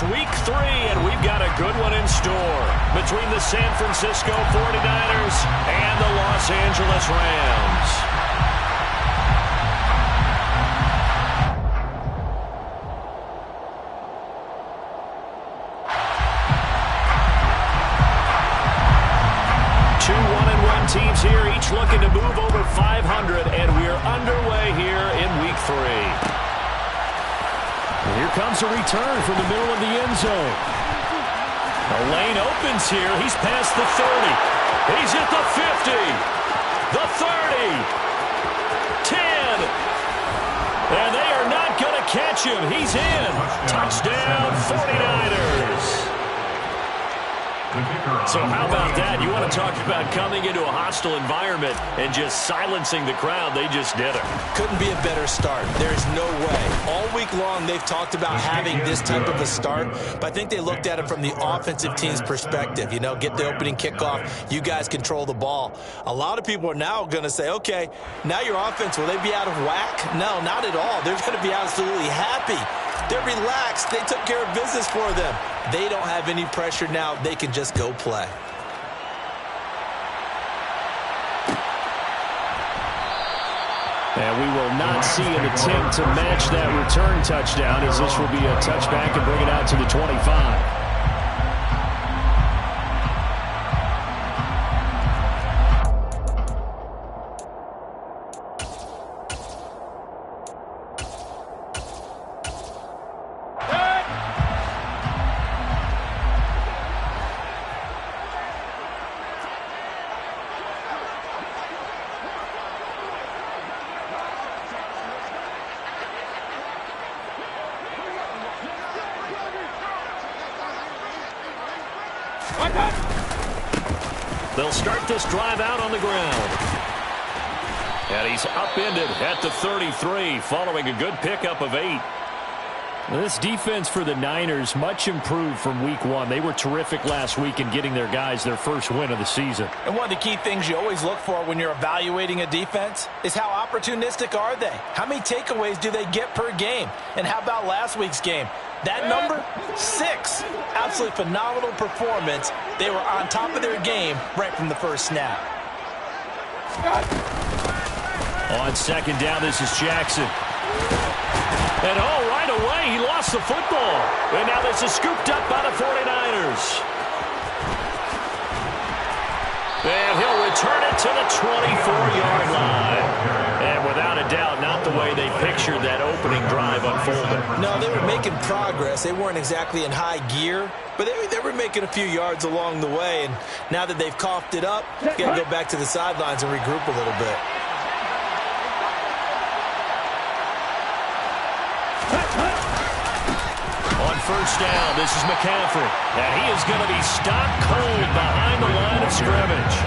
It's week 3, and we've got a good one in store between the San Francisco 49ers and the Los Angeles Rams. Two 1-1 teams here, each looking to move over 500, and we're underway here in week 3. And here comes a return from the middle of the end zone. The lane opens here. He's past the 30. He's at the 50. The 30. 10. And they are not going to catch him. He's in. Touchdown, 49ers. So how about that? You want to talk about coming into a hostile environment and just silencing the crowd. They just did it. Couldn't be a better start. There's no way. All week long they've talked about having this type of a start, but I think they looked at it from the offensive team's perspective. You know, get the opening kickoff. You guys control the ball. A lot of people are now going to say, okay, now your offense, will they be out of whack? No, not at all. They're going to be absolutely happy. They're relaxed. They took care of business for them. They don't have any pressure now. They can just go play. And we will not see an attempt to match that return touchdown, as this will be a touchback and bring it out to the 25. They'll start this drive out on the ground. And he's upended at the 33 following a good pickup of 8. This defense for the Niners much improved from week 1. They were terrific last week in getting their guys their first win of the season. And one of the key things you always look for when you're evaluating a defense is how opportunistic are they? How many takeaways do they get per game? And how about last week's game? That number, 6. Absolutely phenomenal performance. They were on top of their game right from the first snap. On second down, this is Jackson. And right away, he lost the football. And now this is scooped up by the 49ers. And he'll return it to the 24-yard line. And without a doubt, not the way they pictured that opening drive unfolding. No, they were making progress. They weren't exactly in high gear, but they were making a few yards along the way. And now that they've coughed it up, they've got to go back to the sidelines and regroup a little bit. On first down, this is McCaffrey. And he is going to be stopped cold behind the line of scrimmage.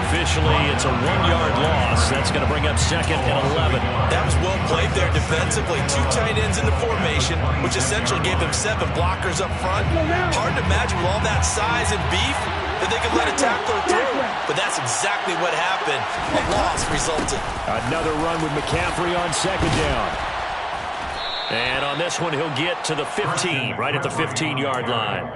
Officially, it's a 1-yard loss. That's going to bring up second and 11. That was well played there defensively. 2 tight ends in the formation, which essentially gave them 7 blockers up front. Hard to imagine with all that size and beef that they could let a tackler through. But that's exactly what happened. A loss resulted. Another run with McCaffrey on second down. And on this one, he'll get to the 15, right at the 15-yard line.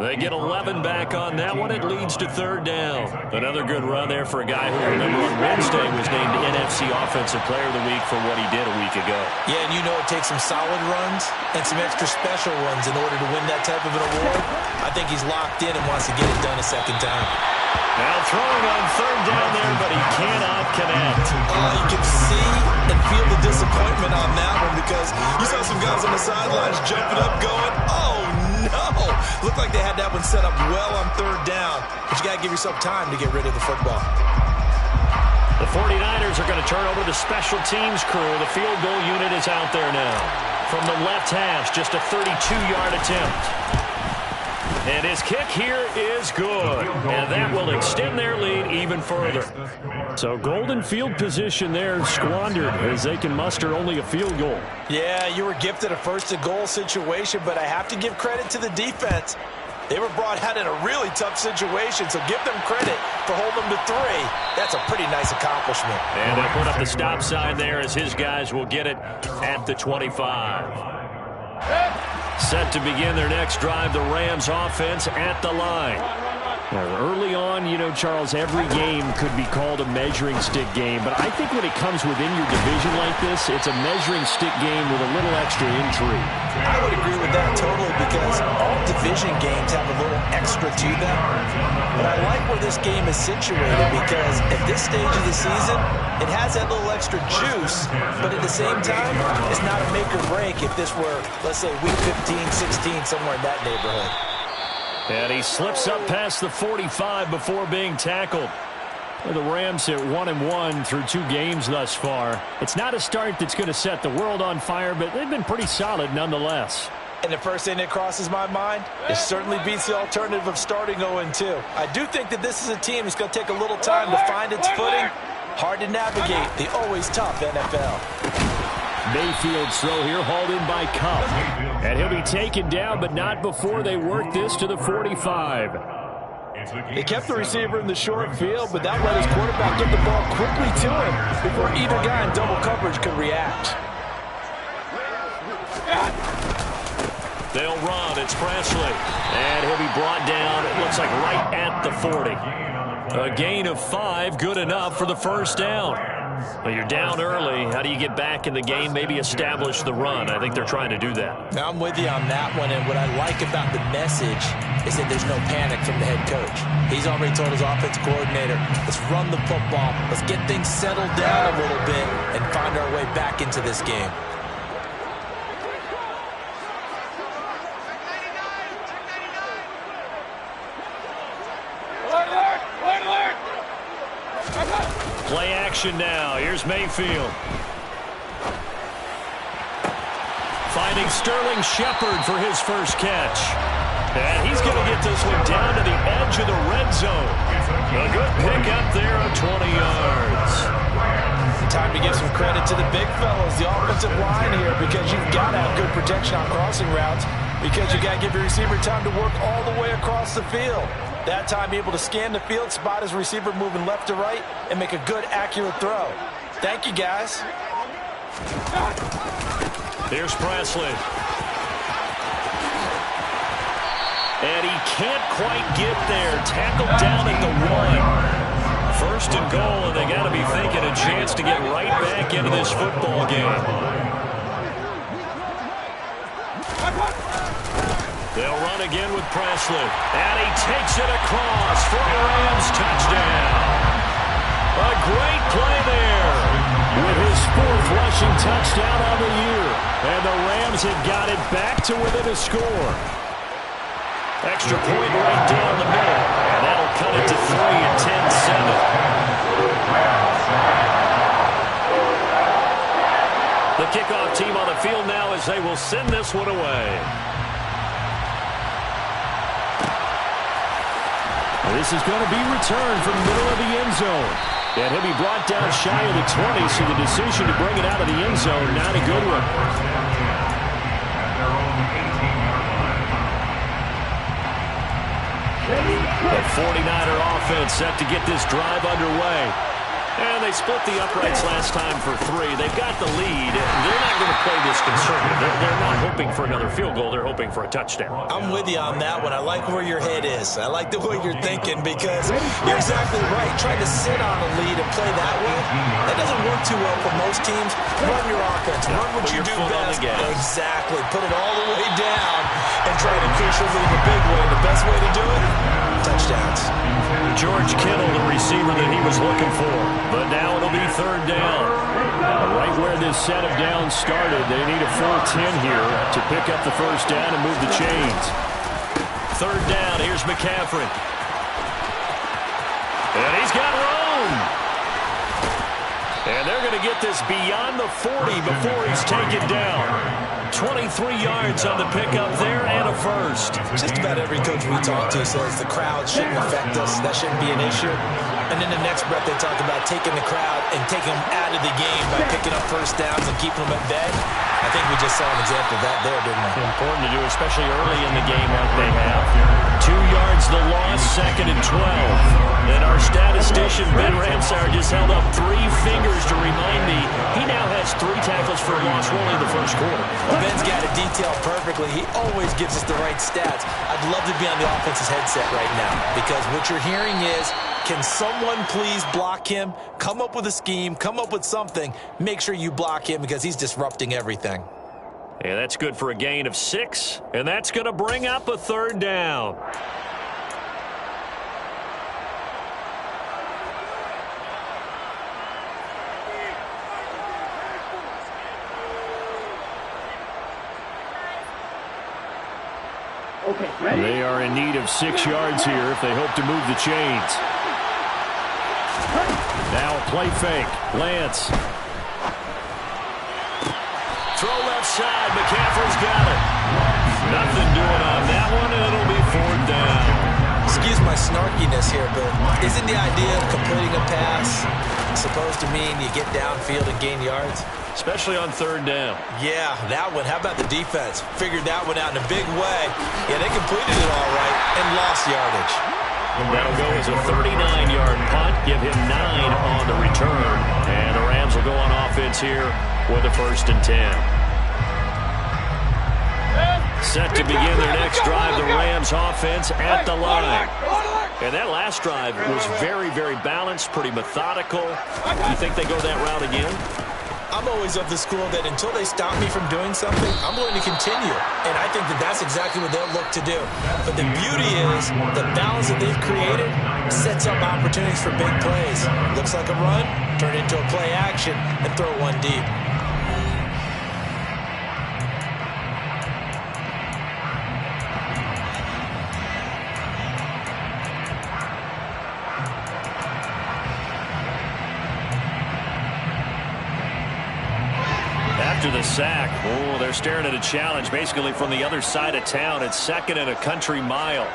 They get 11 back on that one. It leads to third down. Another good run there for a guy who, remember, on Wednesday was named NFC Offensive Player of the Week for what he did a week ago. Yeah, and you know it takes some solid runs and some extra special runs in order to win that type of an award. I think he's locked in and wants to get it done a second time. Now throwing on third down there, but he cannot connect. You can see and feel the disappointment on that one because you saw some guys on the sidelines jumping up going, oh, no. Looked like they had that one set up well on third down, but you got to give yourself time to get rid of the football. The 49ers are going to turn over the special teams crew. The field goal unit is out there now. From the left hash, just a 32-yard attempt. And his kick here is good. And that will extend their lead even further. So golden field position there squandered as they can muster only a field goal. Yeah, you were gifted a first-to-goal situation, but I have to give credit to the defense. They were brought out in a really tough situation, so give them credit for holding them to 3. That's a pretty nice accomplishment. And they put up the stop sign there as his guys will get it at the 25. Set to begin their next drive, the Rams offense at the line. Early on, you know, Charles, every game could be called a measuring stick game. But I think when it comes within your division like this, it's a measuring stick game with a little extra intrigue. I would agree with that totally because all division games have a little extra to them. But I like where this game is situated because at this stage of the season, it has that little extra juice. But at the same time, it's not a make or break if this were, let's say, week 15, 16, somewhere in that neighborhood. And he slips up past the 45 before being tackled. The Rams at 1-1 through 2 games thus far. It's not a start that's going to set the world on fire, but they've been pretty solid nonetheless. And the first thing that crosses my mind, it certainly beats the alternative of starting 0-2. I do think that this is a team that's going to take a little time to find its footing. Hard to navigate the always tough NFL. Mayfield's throw here hauled in by Cup. And he'll be taken down, but not before they work this to the 45. They kept the receiver in the short field, but that let his quarterback get the ball quickly to him before either guy in double coverage could react. They'll run. It's Presley. And he'll be brought down, it looks like right at the 40. A gain of 5, good enough for the first down. Well, you're down early. How do you get back in the game? Maybe establish the run. I think they're trying to do that. Now, I'm with you on that one, and what I like about the message is that there's no panic from the head coach. He's already told his offensive coordinator, let's run the football, let's get things settled down a little bit and find our way back into this game. Play action now. Here's Mayfield. Finding Sterling Shepard for his first catch. And he's going to get this one down to the edge of the red zone. A good pickup there of 20 yards. Time to give some credit to the big fellas, the offensive line here, because you've got to have good protection on crossing routes because you got to give your receiver time to work all the way across the field. That time able to scan the field, spot his receiver moving left to right, and make a good, accurate throw. Thank you, guys. Here's Presley. And he can't quite get there. Tackled down at the 1. First and goal, and they got to be thinking a chance to get right back into this football game. They'll run again with Presley. And he takes it across for a Rams touchdown. A great play there with his 4th rushing touchdown of the year. And the Rams have got it back to within a score. Extra point right down the middle. And that'll cut it to 3 at 10-7. The kickoff team on the field now as they will send this one away. This is going to be returned from the middle of the end zone. And he'll be brought down shy of the 20, so the decision to bring it out of the end zone, not a good one. The 49er offense set to get this drive underway. And they split the uprights last time for 3. They've got the lead. They're not going to play this conservative. They're not hoping for another field goal. They're hoping for a touchdown. I'm with you on that one. I like where your head is. I like the way you're thinking because you're exactly right. Trying to sit on a lead and play that way, that doesn't work too well for most teams. Run your offense. Run what you do best. Exactly. Put it all the way down and try to push your lead the big way. The best way to do it? Touchdowns. George Kittle, the receiver that he was looking for. But now it'll be 3rd down. Right where this set of downs started, they need a full 10 here to pick up the first down and move the chains. 3rd down, here's McCaffrey. And he's got room. And they're going to get this beyond the 40 before he's taken down. 23 yards on the pickup there and a first. Just about every coach we talk to says the crowd shouldn't affect us. That shouldn't be an issue. And then the next breath they talk about taking the crowd and taking them out of the game by picking up first downs and keeping them at bay. I think we just saw an example of that there, didn't we? Important to do, especially early in the game like they have. 2 yards the loss, 2nd and 12. And our statistician, Ben Ramsar, just held up 3 fingers to remind me he now has 3 tackles for a loss rolling the first quarter. Well, Ben's got it detailed perfectly. He always gives us the right stats. I'd love to be on the offense's headset right now because what you're hearing is, can someone please block him? Come up with a scheme. Come up with something. Make sure you block him because he's disrupting everything. And that's good for a gain of 6. And that's going to bring up a 3rd down. Okay, ready? They are in need of 6 yards here if they hope to move the chains. Now a play fake. Lance. Throw left side. McCaffrey's got it. Nothing doing on that one, and it'll be 4th down. Excuse my snarkiness here, but isn't the idea of completing a pass supposed to mean you get downfield and gain yards? Especially on 3rd down. Yeah, that one. How about the defense? Figured that one out in a big way. Yeah, they completed it all right and lost yardage. That'll go as a 39-yard punt. Give him 9 on the return. And the Rams will go on offense here with a 1st and 10. Set to begin their next drive, the Rams offense at the line. And that last drive was very, very balanced, pretty methodical. You think they go that route again? I'm always of the school that until they stop me from doing something, I'm going to continue. And I think that that's exactly what they'll look to do. But the beauty is the balance that they've created sets up opportunities for big plays. Looks like a run, turn it into a play action, and throw one deep. After the sack, oh, they're staring at a challenge basically from the other side of town. It's 2nd and a country mile.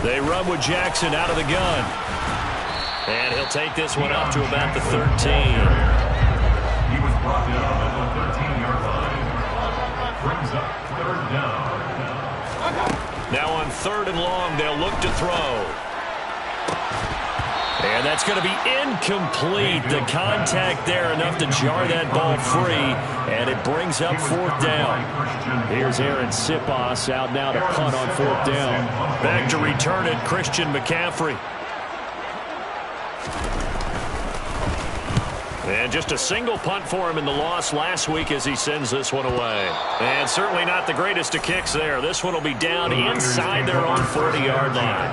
They run with Jackson out of the gun. And he'll take this one up to about the 13. He was brought down at the 13-yard line. Brings up 3rd down. Now on 3rd and long, they'll look to throw. And that's going to be incomplete. The contact there enough to jar that ball free. And it brings up 4th down. Here's Aaron Siposs out now to punt on 4th down. Back to return it, Christian McCaffrey. And just a single punt for him in the loss last week as he sends this one away. And certainly not the greatest of kicks there. This one will be down inside their own 40-yard line.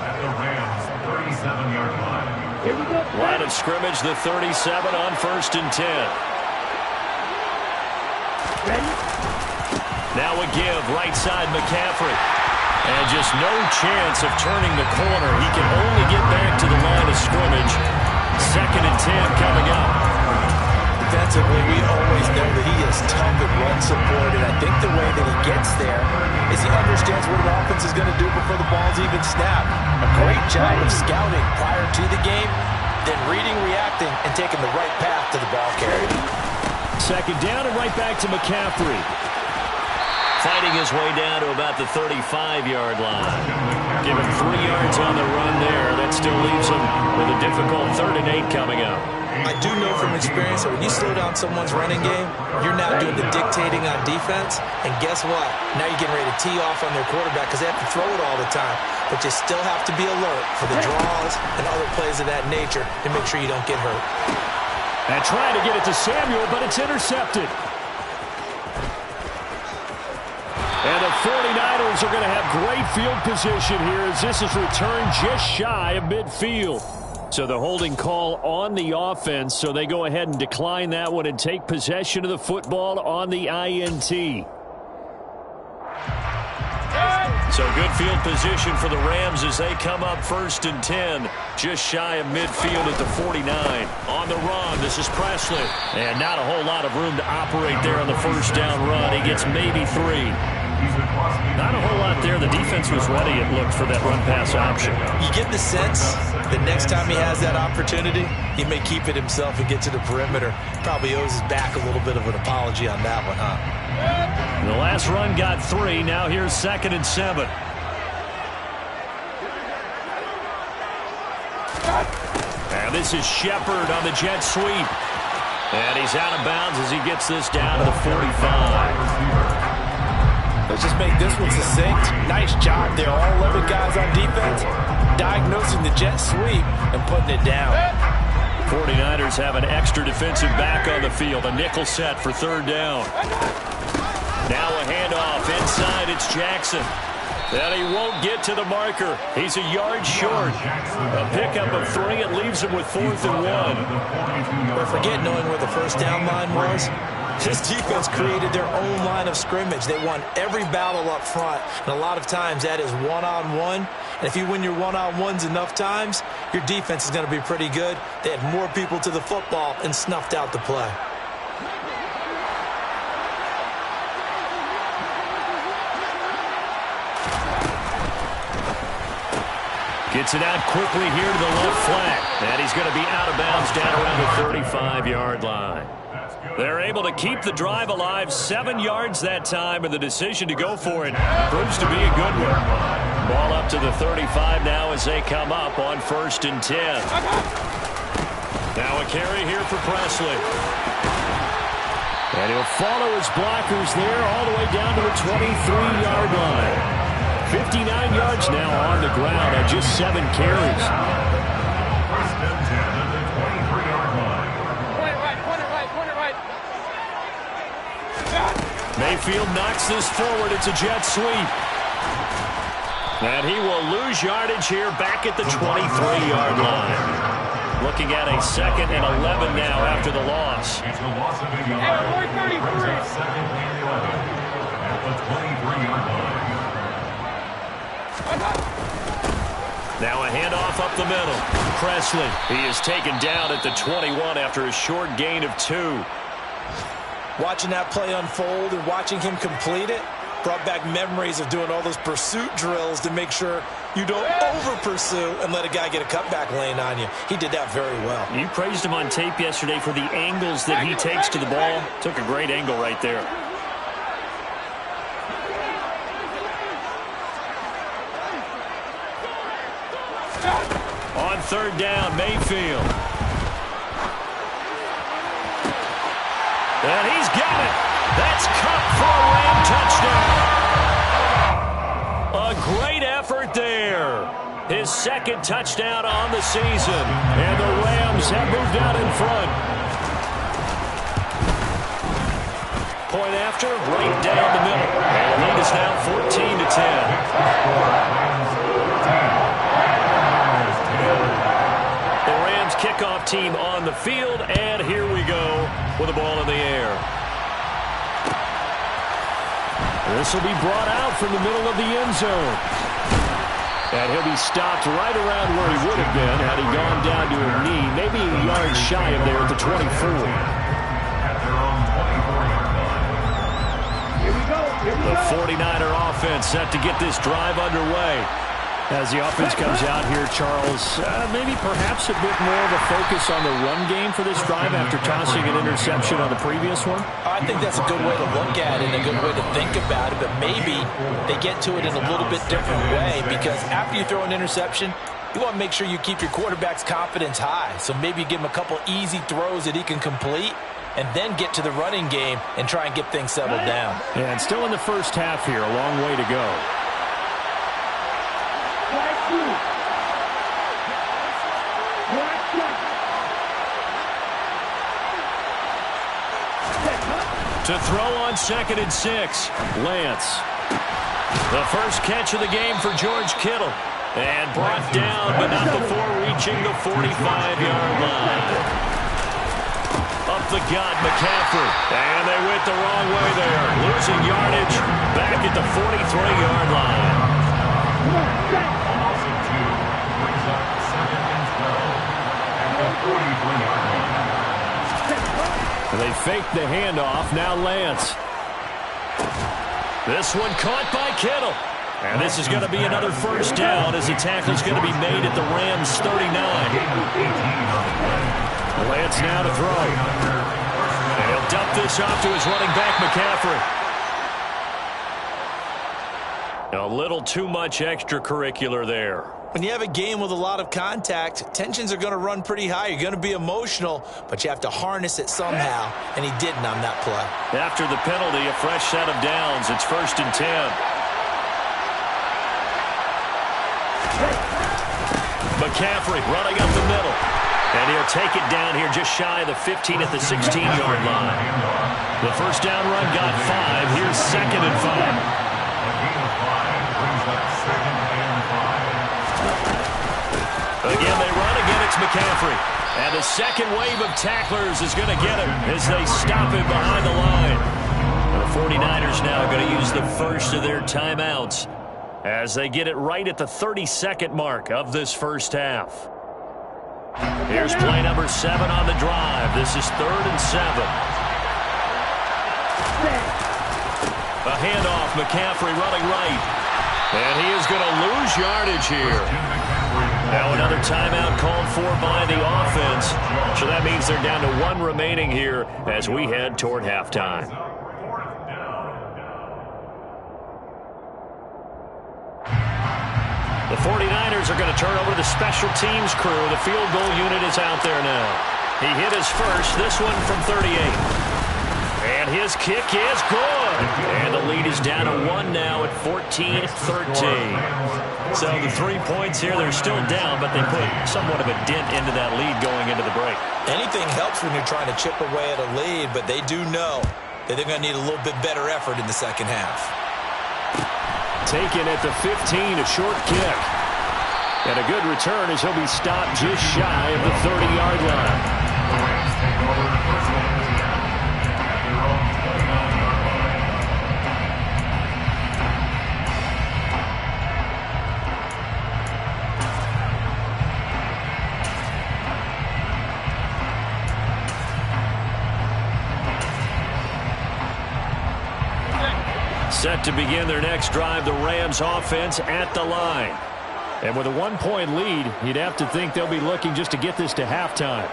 At the Rams' 37-yard line. Here we go. Line of scrimmage, the 37 on 1st and 10. Ready? Now a give, right side McCaffrey. And just no chance of turning the corner. He can only get back to the line of scrimmage. 2nd and 10 coming up. Defensively, we always know that he is tough and run support, and I think the way that he gets there is he understands what an offense is going to do before the ball's even snapped. A great job of scouting prior to the game, then reading, reacting, and taking the right path to the ball carrier. 2nd down and right back to McCaffrey. Fighting his way down to about the 35-yard line. Give him 3 yards on the run there. That still leaves him with a difficult 3rd and 8 coming up. I do know from experience that when you slow down someone's running game, you're now doing the dictating on defense. And guess what? Now you're getting ready to tee off on their quarterback because they have to throw it all the time. But you still have to be alert for the draws and other plays of that nature to make sure you don't get hurt. And trying to get it to Samuel, but it's intercepted. And the 49ers are going to have great field position here as this is returned just shy of midfield. So the holding call on the offense, so they go ahead and decline that one and take possession of the football on the INT. So good field position for the Rams as they come up 1st and 10. Just shy of midfield at the 49. On the run, this is Presley. And not a whole lot of room to operate there on the first down run. He gets maybe 3. Not a whole lot there. The defense was ready, it looked, for that run-pass option. You get the sense that next time he has that opportunity, he may keep it himself and get to the perimeter. Probably owes his back a little bit of an apology on that one, huh? The last run got 3. Now here's 2nd and 7. And this is Shepard on the jet sweep. And he's out of bounds as he gets this down to the 45. Let's just make this one succinct. Nice job there. All 11 guys on defense diagnosing the jet sweep and putting it down. 49ers have an extra defensive back on the field. A nickel set for 3rd down. Now a handoff inside. It's Jackson. And he won't get to the marker. He's a yard short. A pickup of 3. It leaves him with 4th and 1. But forget knowing where the first down line was. This defense created their own line of scrimmage. They won every battle up front. And a lot of times that is one-on-one. And if you win your one-on-ones enough times, your defense is going to be pretty good. They had more people to the football and snuffed out the play. Gets it out quickly here to the left flat. And he's going to be out of bounds down around the 35-yard line. They're able to keep the drive alive. 7 yards that time, and the decision to go for it proves to be a good one. Ball up to the 35 now as they come up on 1st and 10. Now a carry here for Presley. And he'll follow his blockers there all the way down to the 23-yard line. 59 yards now on the ground on just 7 carries. Mayfield knocks this forward. It's a jet sweep. And he will lose yardage here back at the 23-yard line. Looking at a 2nd and 11 now after the loss. It's a loss of 8 yards. 2nd and 11 at the 23-yard line. Now a handoff up the middle. Presley. He is taken down at the 21 after a short gain of 2. Watching that play unfold and watching him complete it brought back memories of doing all those pursuit drills to make sure you don't over-pursue and let a guy get a cutback lane on you. He did that very well. You praised him on tape yesterday for the angles that he takes to the ball. Took a great angle right there. On 3rd down, Mayfield. And he's got it. That's Cup for a Ram touchdown. A great effort there. His 2nd touchdown on the season. And the Rams have moved out in front. Point after, right down the middle. And the lead is now 14-10. The Rams kickoff team on the field, and here we go with the ball in the air. This will be brought out from the middle of the end zone. And he'll be stopped right around where he would have been had he gone down to a knee, maybe a yard shy of there at the 24. The 49er offense set to get this drive underway. As the offense comes out here, Charles, maybe perhaps a bit more of a focus on the run game for this drive after tossing an interception on the previous one? I think that's a good way to look at it and a good way to think about it, but maybe they get to it in a little bit different way because after you throw an interception, you want to make sure you keep your quarterback's confidence high. So maybe you give him a couple easy throws that he can complete and then get to the running game and try and get things settled down. Yeah, and still in the first half here, a long way to go. To throw on 2nd and 6, Lance. The first catch of the game for George Kittle. And brought down, but not before reaching the 45-yard line. Up the gut, McCaffrey. And they went the wrong way there. Losing yardage back at the 43-yard line. Loss of 2 brings up 2nd and 12 at the 43-yard line. They fake the handoff. Now Lance. This one caught by Kittle. And this is going to be another first down as the tackle is going to be made at the Rams' 39. Lance now to throw. And he'll dump this off to his running back, McCaffrey. A little too much extracurricular there. When you have a game with a lot of contact, tensions are going to run pretty high. You're going to be emotional, but you have to harness it somehow, and he didn't on that play. After the penalty, a fresh set of downs. It's 1st and 10. McCaffrey running up the middle. And he'll take it down here just shy of the 15 at the 16-yard line. The first down run got 5. Here's 2nd and 5. Again, they run. Again, it's McCaffrey. And the second wave of tacklers is going to get him as they stop him behind the line. The 49ers now going to use the first of their timeouts as they get it right at the 32nd mark of this first half. Here's play number 7 on the drive. This is 3rd and 7. A handoff. McCaffrey running right. And he is going to lose yardage here. Now another timeout called for by the offense. So that means they're down to 1 remaining here as we head toward halftime. The 49ers are going to turn over to the special teams crew. The field goal unit is out there now. He hit his first, this one from 38. And his kick is good. And the lead is down to 1 now at 14-13. So the 3 points here, they're still down, but they put somewhat of a dent into that lead going into the break. Anything helps when you're trying to chip away at a lead, but they do know that they're going to need a little bit better effort in the second half. Taken at the 15, a short kick. And a good return as he'll be stopped just shy of the 30-yard line. The Rams take over first and 10 at their own 29-yard line. Set to begin their next drive, the Rams offense at the line. And with a 1-point lead, you'd have to think they'll be looking just to get this to halftime.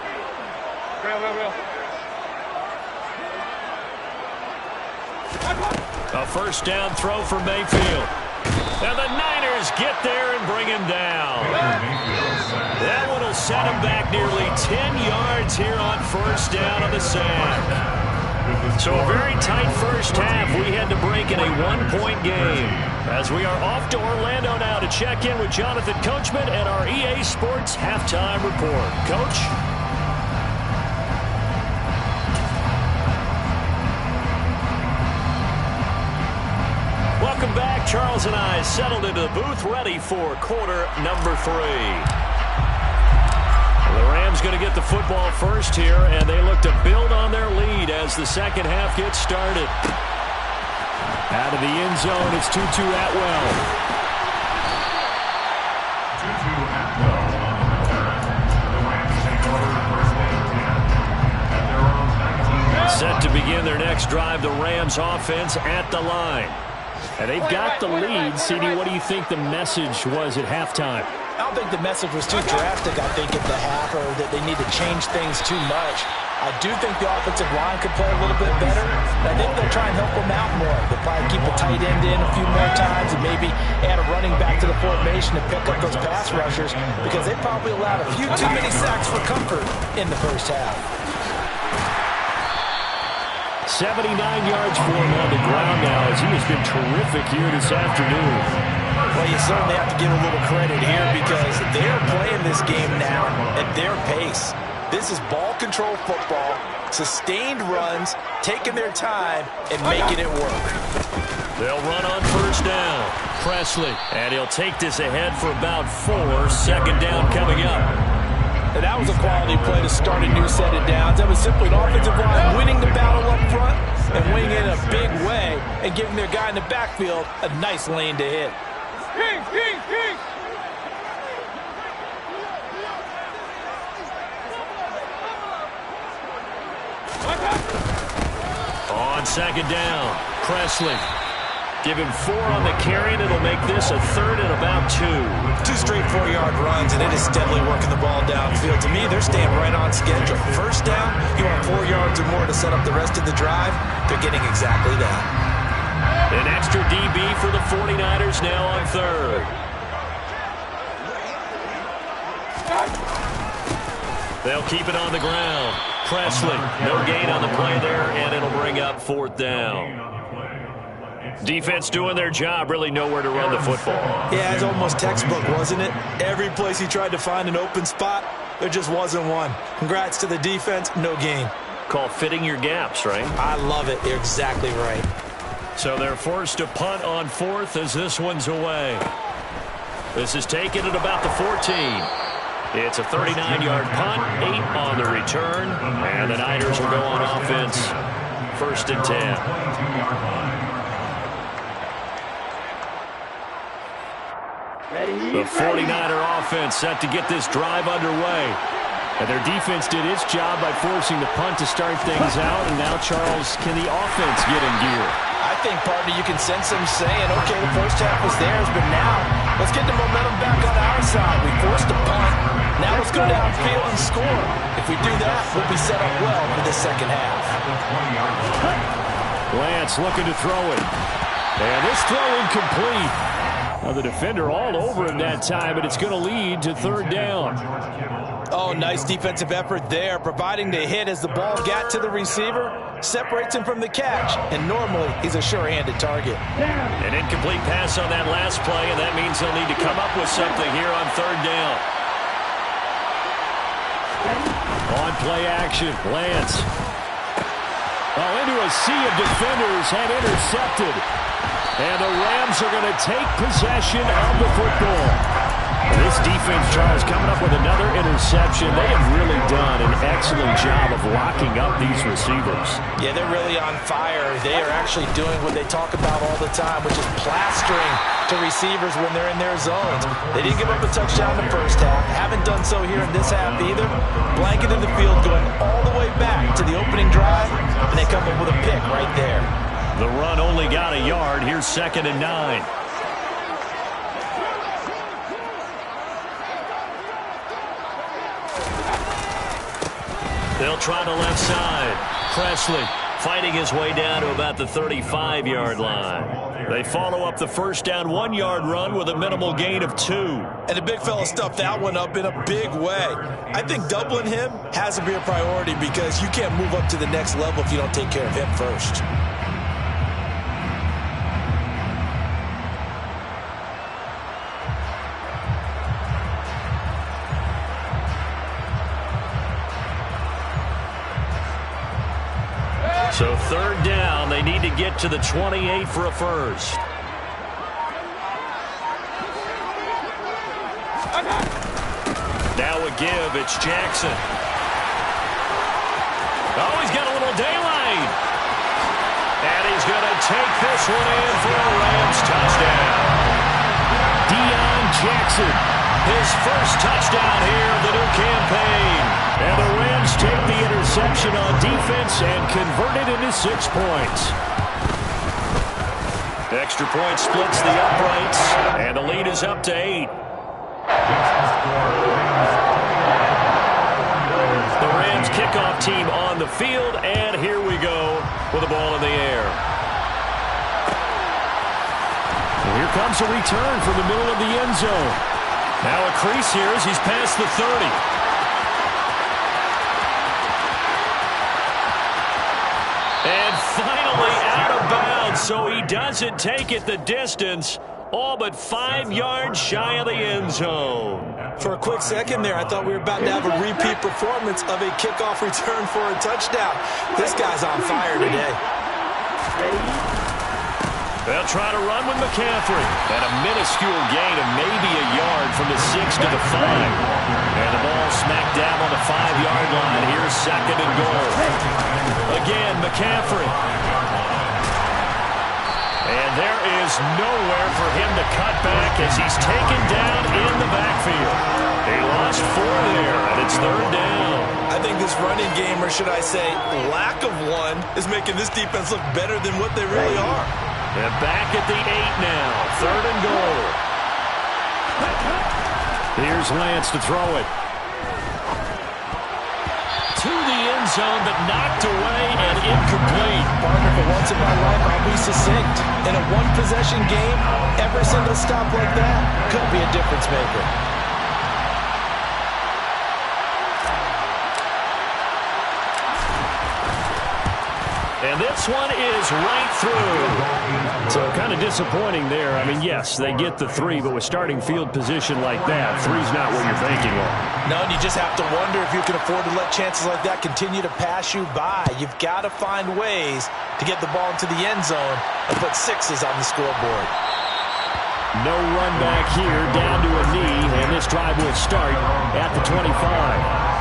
A first down throw for Mayfield. And the Niners get there and bring him down. That one will set him back nearly 10 yards here on first down on the sack. So a very tight first half. We had to break in a 1-point game. As we are off to Orlando now to check in with Jonathan Coachman and our EA Sports Halftime Report. Coach? Welcome back. Charles and I settled into the booth ready for quarter number 3. The Rams going to get the football first here, and they look to build on their lead as the second half gets started. Out of the end zone, it's Tutu Atwell. Tutu Atwell on the return. The Rams take over first and 10 at their own 19. Set to begin their next drive, the Rams offense at the line. And they've got the lead. CD, what do you think the message was at halftime? I don't think the message was too drastic, I think, at the half, or that they need to change things too much. I do think the offensive line could play a little bit better. I think they'll try and help them out more. They'll probably keep a tight end in a few more times and maybe add a running back to the formation to pick up those pass rushers, because they probably allowed a few too many sacks for comfort in the first half. 79 yards for him on the ground now as he has been terrific here this afternoon. Well, you certainly have to give a little credit here because they're playing this game now at their pace. This is ball control football, sustained runs, taking their time, and making it work. They'll run on first down. Presley, and he'll take this ahead for about 4. Second down coming up. And that was a quality play to start a new set of downs. That was simply an offensive line winning the battle up front and winning it in a big way and giving their guy in the backfield a nice lane to hit. On second down, Presley. Give him 4 on the carry, and it'll make this a 3rd and about 2. 2 straight 4-yard runs, and it is steadily working the ball downfield. To me, they're staying right on schedule. First down, you want 4 yards or more to set up the rest of the drive. They're getting exactly that. An extra DB for the 49ers now on 3rd. They'll keep it on the ground. Presley, no gain on the play there, and it'll bring up 4th down. Defense doing their job, really nowhere to run the football. Yeah, it's almost textbook, wasn't it? Every place he tried to find an open spot, there just wasn't one. Congrats to the defense, no gain. Call fitting your gaps, right? I love it. You're exactly right. So they're forced to punt on 4th as this one's away. This is taken at about the 14. It's a 39-yard punt, 8 on the return, and the Niners will go on offense. 1st and 10. The 49er offense set to get this drive underway. And their defense did its job by forcing the punt to start things out. And now, Charles, can the offense get in gear? I think, partner, you can sense them saying, okay, the first half was theirs, but now let's get the momentum back on our side. We forced a punt. Now let's go downfield and score. If we do that, we'll be set up well for the second half. Lance looking to throw it. And this throw incomplete. Now the defender all over him that time, but it's going to lead to 3rd down. Oh, nice defensive effort there, providing the hit as the ball got to the receiver, separates him from the catch, and normally he's a sure-handed target. An incomplete pass on that last play, and that means they'll need to come up with something here on 3rd down. On play action, Lance. Oh, into a sea of defenders and intercepted. And the Rams are going to take possession of the football. This defense, Charles, coming up with another interception. They have really done an excellent job of locking up these receivers. Yeah, they're really on fire. They are actually doing what they talk about all the time, which is plastering to receivers when they're in their zones. They didn't give up a touchdown in the first half. Haven't done so here in this half either. Blanketed the field going all the way back to the opening drive, and they come up with a pick right there. The run only got a yard. Here's 2nd and 9. They'll try the left side. Presley fighting his way down to about the 35-yard line. They follow up the first down 1-yard run with a minimal gain of 2. And the big fella stuffed that one up in a big way. I think doubling him has to be a priority because you can't move up to the next level if you don't take care of him first. So 3rd down, they need to get to the 28 for a first. Now a give, it's Jackson. Oh, he's got a little daylight. And he's going to take this one in for a Rams touchdown. Deion Jackson, his first touchdown here of the new campaign. And the Rams take the interception on defense and convert it into 6 points. Extra point splits the uprights, and the lead is up to 8. The Rams kickoff team on the field, and here we go with the ball in the air. And here comes a return from the middle of the end zone. Now a crease here as he's past the 30. And finally out of bounds, so he doesn't take it the distance, all but 5 yards shy of the end zone. For a quick second there, I thought we were about to have a repeat performance of a kickoff return for a touchdown. This guy's on fire today. They'll try to run with McCaffrey. And a minuscule gain of maybe a yard from the 6 to the 5. And the ball smack dab on the 5-yard line. Here's 2nd and goal. Again, McCaffrey. And there is nowhere for him to cut back back as he's taken down in the backfield. He lost 4 there, and it's 3rd down. I think this running game, or should I say lack of one, is making this defense look better than what they really are. And back at the 8 now, 3rd and goal. Here's Lance to throw it. To the end zone, but knocked away and incomplete. Partner, for once in my life, I'll be succinct. In a one-possession game, every single stop like that could be a difference maker. And this one is right through. So kind of disappointing there. I mean, yes, they get the 3, but with starting field position like that, 3's not what you're thinking of. No, and you just have to wonder if you can afford to let chances like that continue to pass you by. You've got to find ways to get the ball into the end zone and put 6s on the scoreboard. No run back here, down to a knee, and this drive will start at the 25.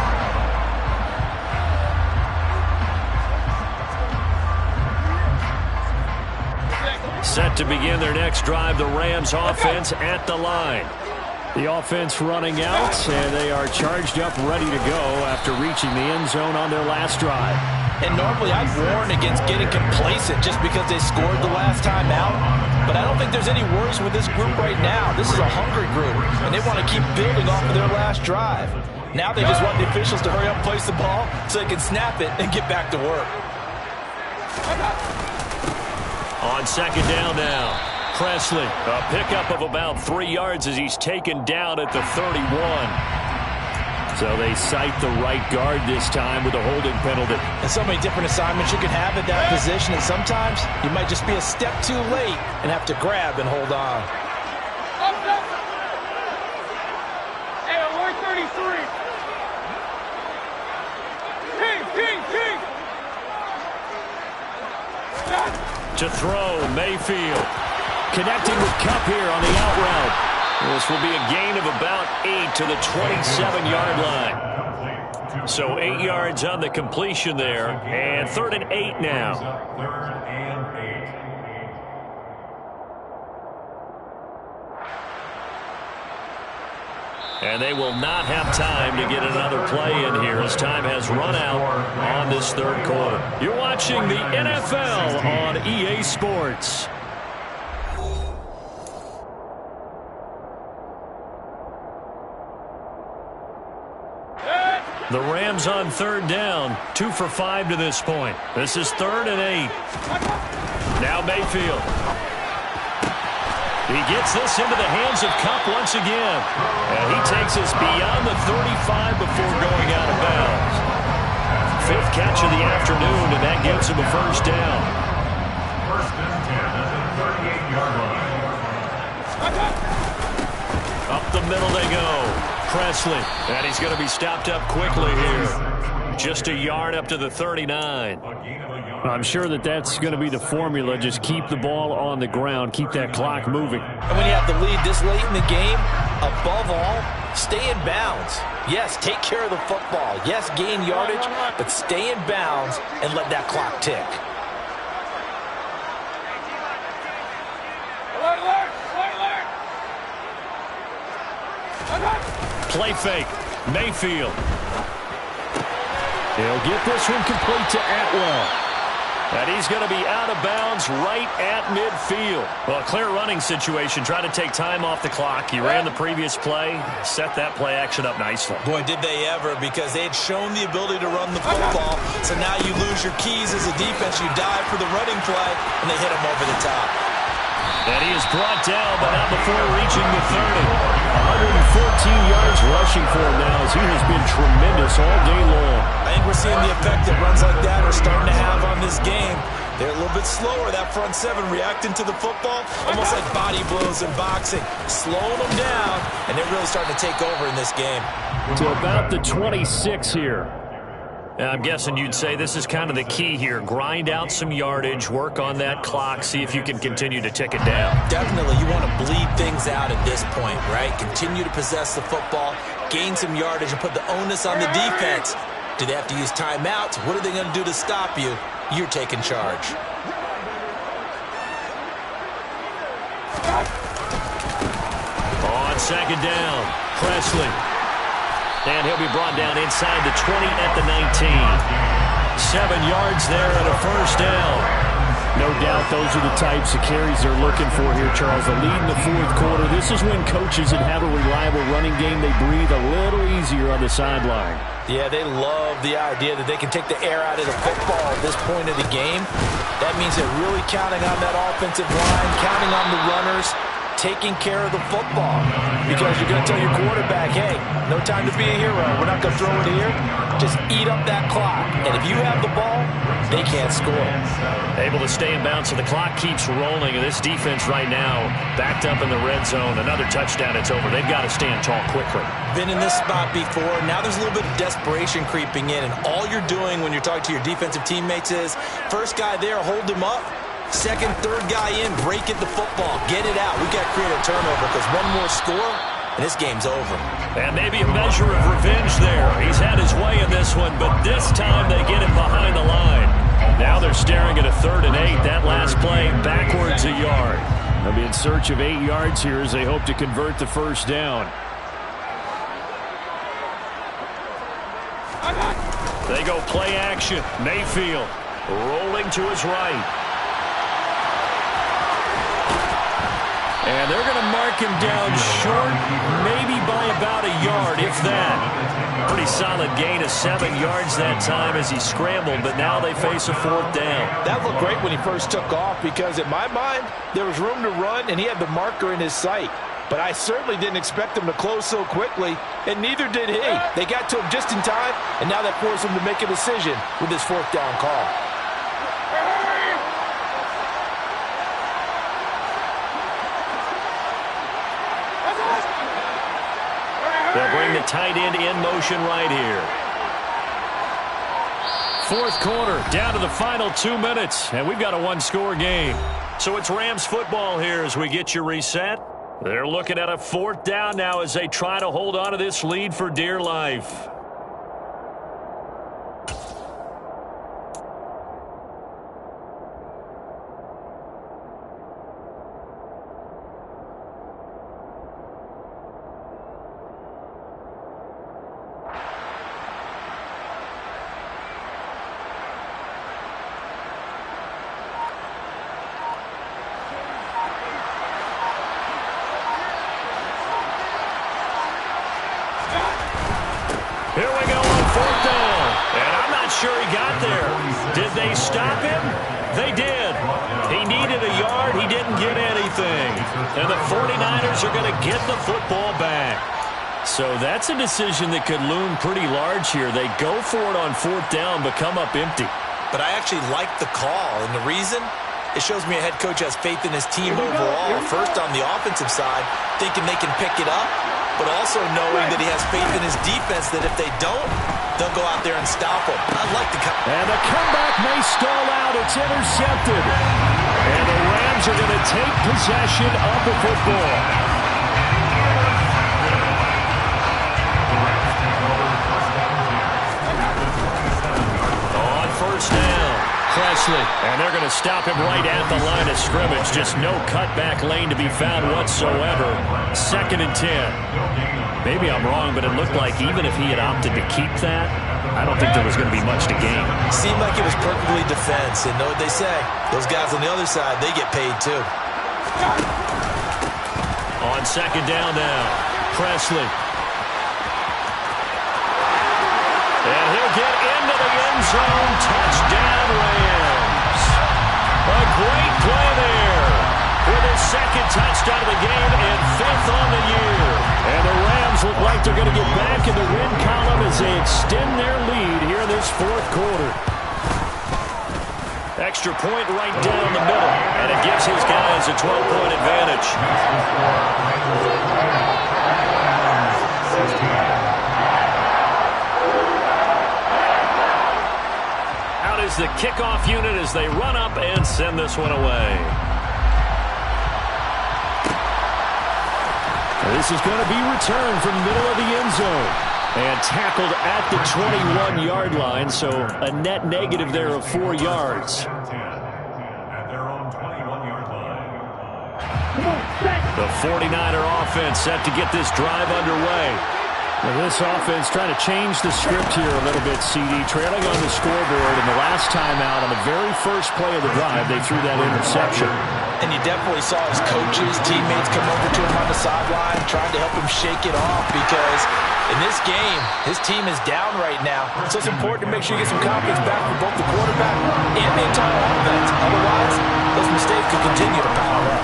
Set to begin their next drive, the Rams offense at the line. The offense running out, and they are charged up, ready to go after reaching the end zone on their last drive. And normally I'd warn against getting complacent just because they scored the last time out. But I don't think there's any worries with this group right now. This is a hungry group, and they want to keep building off of their last drive. Now they just want the officials to hurry up and place the ball so they can snap it and get back to work. On 2nd down now, Presley, a pickup of about 3 yards as he's taken down at the 31. So they cite the right guard this time with a holding penalty. And so many different assignments you can have at that position, and sometimes you might just be a step too late and have to grab and hold on. Hey, alert 33. King. To throw, Mayfield. Connecting with Kupp here on the out route. This will be a gain of about 8 to the 27-yard line. So 8 yards on the completion there, and 3rd and 8 now. 3rd and 8. And they will not have time to get another play in here as time has run out on this 3rd quarter. You're watching the NFL on EA Sports. The Rams on 3rd down, 2 for 5 to this point. This is 3rd and 8. Now Mayfield. He gets this into the hands of Kupp once again. And he takes us beyond the 35 before going out of bounds. 5th catch of the afternoon, and that gives him a 1st down. 1st and 10 at the 38-yard line. Up the middle they go. Presley, and he's going to be stopped up quickly here. Just a yard up to the 39. I'm sure that's going to be the formula. Just keep the ball on the ground. Keep that clock moving. And when you have the lead this late in the game, above all, stay in bounds. Yes, take care of the football. Yes, gain yardage, but stay in bounds and let that clock tick. Play fake. Mayfield. He'll get this one complete to Atwell. And he's going to be out of bounds right at midfield. Well, a clear running situation. Trying to take time off the clock. He ran the previous play. Set that play action up nicely. Boy, did they ever, because they had shown the ability to run the football. So now you lose your keys as a defense. You dive for the running play, and they hit him over the top. And he is brought down, but not before reaching the 30. 114 yards rushing for him now, as he has been tremendous all day long. I think we're seeing the effect that runs like that are starting to have on this game. They're a little bit slower, that front 7, reacting to the football, almost like body blows in boxing, slowing them down, and they're really starting to take over in this game. To about the 26 here. I'm guessing you'd say this is kind of the key here. Grind out some yardage, work on that clock, see if you can continue to tick it down. Definitely, you want to bleed things out at this point, right? Continue to possess the football, gain some yardage, and put the onus on the defense. Do they have to use timeouts? What are they going to do to stop you? You're taking charge. On second down, Presley. And he'll be brought down inside the 20 at the 19. 7 yards there and a first down. No doubt those are the types of carries they're looking for here, Charles. The lead in the fourth quarter. This is when coaches that have a reliable running game, they breathe a little easier on the sideline. Yeah, they love the idea that they can take the air out of the football at this point of the game. That means they're really counting on that offensive line, counting on the runners, taking care of the football. Because you're going to tell your quarterback, hey, no time to be a hero. We're not going to throw it here. Just eat up that clock. And if you have the ball, they can't score. Able to stay in bounds, so the clock keeps rolling. And this defense right now, backed up in the red zone. Another touchdown, it's over. They've got to stand tall quickly. Been in this spot before. Now there's a little bit of desperation creeping in. And all you're doing when you're talking to your defensive teammates is, first guy there, hold him up. Second, third guy in, break it the football. Get it out. We've got to create a turnover because one more score, and this game's over. And maybe a measure of revenge there. He's had his way in this one, but this time they get him behind the line. Now they're staring at a 3rd and 8. That last play, backwards a yard. They'll be in search of 8 yards here as they hope to convert the first down. They go play action. Mayfield rolling to his right. And they're going to mark him down short, maybe by about a yard, if that. Pretty solid gain of 7 yards that time as he scrambled, but now they face a 4th down. That looked great when he first took off because, in my mind, there was room to run, and he had the marker in his sight. But I certainly didn't expect him to close so quickly, and neither did he. They got to him just in time, and now that forced him to make a decision with his 4th down call. They'll bring the tight end in motion right here. 4th quarter, down to the final 2 minutes, and we've got a 1-score game. So it's Rams football here as we get you reset. They're looking at a 4th down now as they try to hold on to this lead for dear life. Here we go on 4th down. And I'm not sure he got there. Did they stop him? They did. He needed a yard. He didn't get anything. And the 49ers are going to get the football back. So that's a decision that could loom pretty large here. They go for it on 4th down, but come up empty. But I actually like the call, and the reason? It shows me a head coach has faith in his team overall. First, on the offensive side, thinking they can pick it up, but also knowing that he has faith in his defense that if they don't, they'll go out there and stop him. I like the comeback. And the comeback may stall out. It's intercepted. And the Rams are going to take possession of the football. On 1st down, Presley. And they're going to stop him right at the line of scrimmage. Just no cutback lane to be found whatsoever. 2nd and 10. Maybe I'm wrong, but it looked like even if he had opted to keep that, I don't think there was going to be much to gain. Seemed like it was perfectly defense. And know what they say? Those guys on the other side, they get paid too. On 2nd down now, Presley. And he'll get into the end zone. Touchdown, Rams. A great play there with his 2nd touchdown of the game and 5th on the year. And the Rams look like they're going to get back in the win column as they extend their lead here in this 4th quarter. Extra point right down the middle, and it gives his guys a 12-point advantage. Out is the kickoff unit as they run up and send this one away. This is going to be returned from the middle of the end zone and tackled at the 21-yard line, so a net negative there of 4 yards. At their own 21-yard line. Come on, set. The 49er offense set to get this drive underway. Well, this offense trying to change the script here a little bit, CD. Trailing on the scoreboard, and the last time out on the very first play of the drive, they threw that interception. And you definitely saw his coaches, teammates come over to him on the sideline, trying to help him shake it off because in this game, his team is down right now. So it's important to make sure you get some confidence back for both the quarterback and the entire offense. Otherwise, those mistakes could continue to pile up.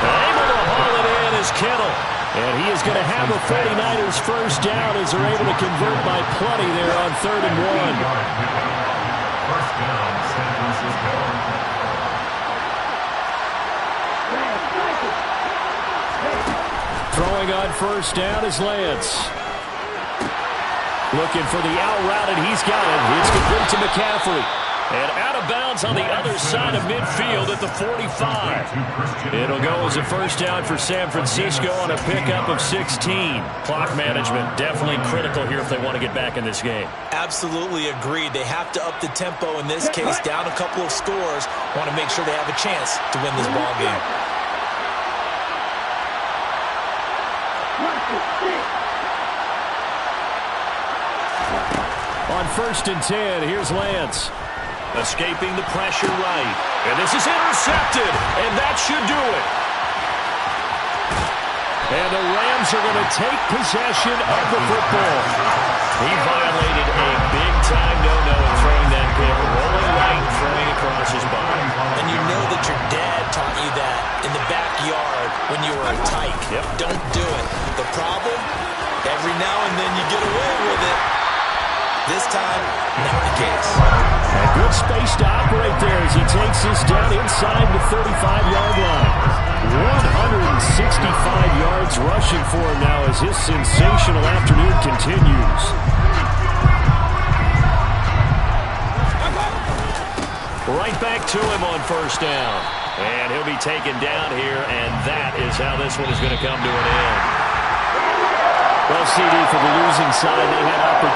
Able to haul it in is Kittle. And he is going to have the 49ers first down as they're able to convert by plenty there on 3rd and 1. First down, San Francisco. Throwing on first down is Lance. Looking for the out route, and he's got it. It's complete to McCaffrey. And out of bounds on the other side of midfield at the 45. It'll go as a first down for San Francisco on a pickup of 16. Clock management definitely critical here if they want to get back in this game. Absolutely agreed. They have to up the tempo in this case, down a couple of scores. Want to make sure they have a chance to win this ball game. On 1st and 10, here's Lance. Escaping the pressure right. And this is intercepted. And that should do it. And the Rams are going to take possession of the football. He violated a big-time no-no in throwing that pick. Rolling right, throwing across his body. And you know that your dad taught you that in the backyard when you were a tyke. Yep. Don't do it. The problem, every now and then you get away with it. This time, not the case. A good space to operate there as he takes this down inside the 35-yard line. 165 yards rushing for him now as his sensational afternoon continues. Right back to him on first down. And he'll be taken down here, and that is how this one is going to come to an end. Well, CD, for the losing side, they had opportunity.